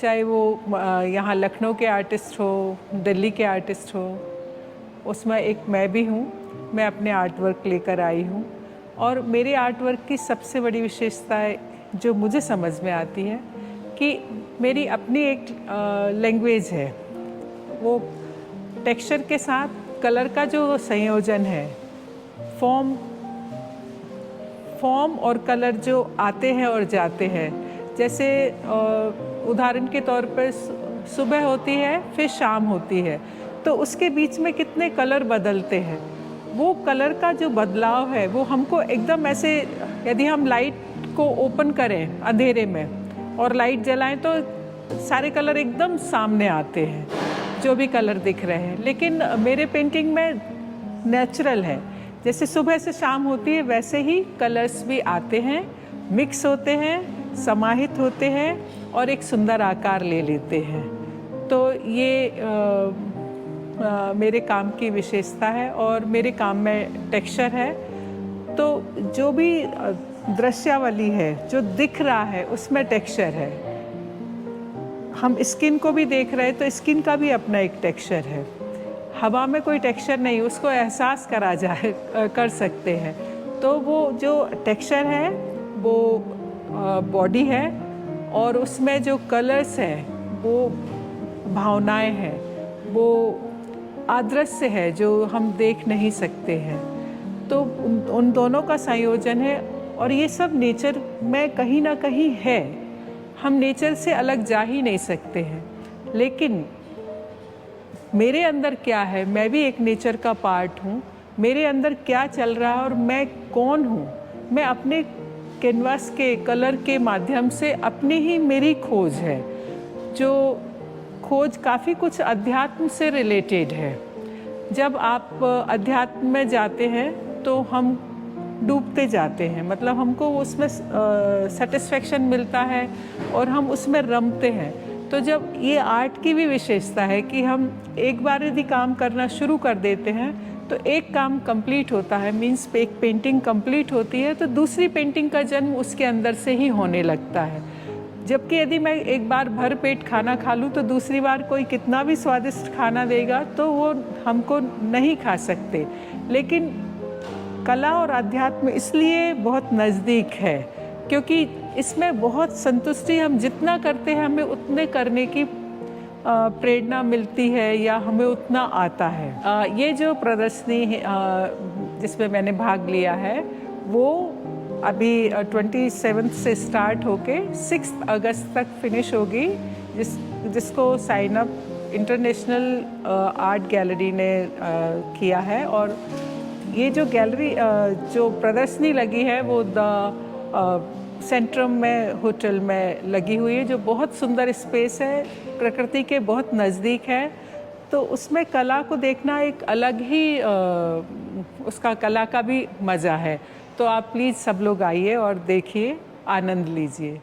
चाहे वो यहाँ लखनऊ के आर्टिस्ट हो, दिल्ली के आर्टिस्ट हो, उसमें एक मैं भी हूँ। मैं अपने आर्ट वर्क लेकर आई हूँ और मेरे आर्ट वर्क की सबसे बड़ी विशेषता है जो मुझे समझ में आती है कि मेरी अपनी एक लैंग्वेज है। वो टेक्सचर के साथ कलर का जो संयोजन है, फॉर्म और कलर जो आते हैं और जाते हैं। जैसे उदाहरण के तौर पर सुबह होती है, फिर शाम होती है, तो उसके बीच में कितने कलर बदलते हैं। वो कलर का जो बदलाव है वो हमको एकदम ऐसे, यदि हम लाइट को ओपन करें अंधेरे में और लाइट जलाएं तो सारे कलर एकदम सामने आते हैं, जो भी कलर दिख रहे हैं। लेकिन मेरे पेंटिंग में नेचुरल है, जैसे सुबह से शाम होती है वैसे ही कलर्स भी आते हैं, मिक्स होते हैं, समाहित होते हैं और एक सुंदर आकार ले लेते हैं। तो ये मेरे काम की विशेषता है और मेरे काम में टेक्सचर है। तो जो भी दृश्यावली है, जो दिख रहा है, उसमें टेक्सचर है। हम स्किन को भी देख रहे हैं तो स्किन का भी अपना एक टेक्सचर है। हवा में कोई टेक्सचर नहीं, उसको एहसास कर सकते हैं। तो वो जो टेक्सचर है वो बॉडी है और उसमें जो कलर्स हैं वो भावनाएं हैं, वो अदृश्य है जो हम देख नहीं सकते हैं। तो उन दोनों का संयोजन है और ये सब नेचर में कहीं ना कहीं है। हम नेचर से अलग जा ही नहीं सकते हैं। लेकिन मेरे अंदर क्या है, मैं भी एक नेचर का पार्ट हूँ। मेरे अंदर क्या चल रहा है और मैं कौन हूँ, मैं अपने कैनवास के कलर के माध्यम से अपनी ही मेरी खोज है, जो खोज काफ़ी कुछ अध्यात्म से रिलेटेड है। जब आप अध्यात्म में जाते हैं तो हम डूबते जाते हैं, मतलब हमको उसमें सेटिस्फेक्शन मिलता है और हम उसमें रमते हैं। तो जब ये आर्ट की भी विशेषता है कि हम एक बार यदि काम करना शुरू कर देते हैं तो एक काम कंप्लीट होता है, मीन्स एक पेंटिंग कंप्लीट होती है तो दूसरी पेंटिंग का जन्म उसके अंदर से ही होने लगता है। जबकि यदि मैं एक बार भर पेट खाना खा लूँ तो दूसरी बार कोई कितना भी स्वादिष्ट खाना देगा तो वो हमको नहीं खा सकते। लेकिन कला और अध्यात्म इसलिए बहुत नज़दीक है क्योंकि इसमें बहुत संतुष्टि, हम जितना करते हैं हमें उतने करने की प्रेरणा मिलती है या हमें उतना आता है। ये जो प्रदर्शनी जिसमें मैंने भाग लिया है वो अभी 27 से स्टार्ट होके 6 अगस्त तक फिनिश होगी, जिसको sign up international art gallery ने किया है। और ये जो गैलरी जो प्रदर्शनी लगी है वो द सेंट्रम में होटल में लगी हुई है, जो बहुत सुंदर स्पेस है, प्रकृति के बहुत नज़दीक है। तो उसमें कला को देखना एक अलग ही उसका कला का भी मज़ा है। तो आप प्लीज़ सब लोग आइए और देखिए, आनंद लीजिए।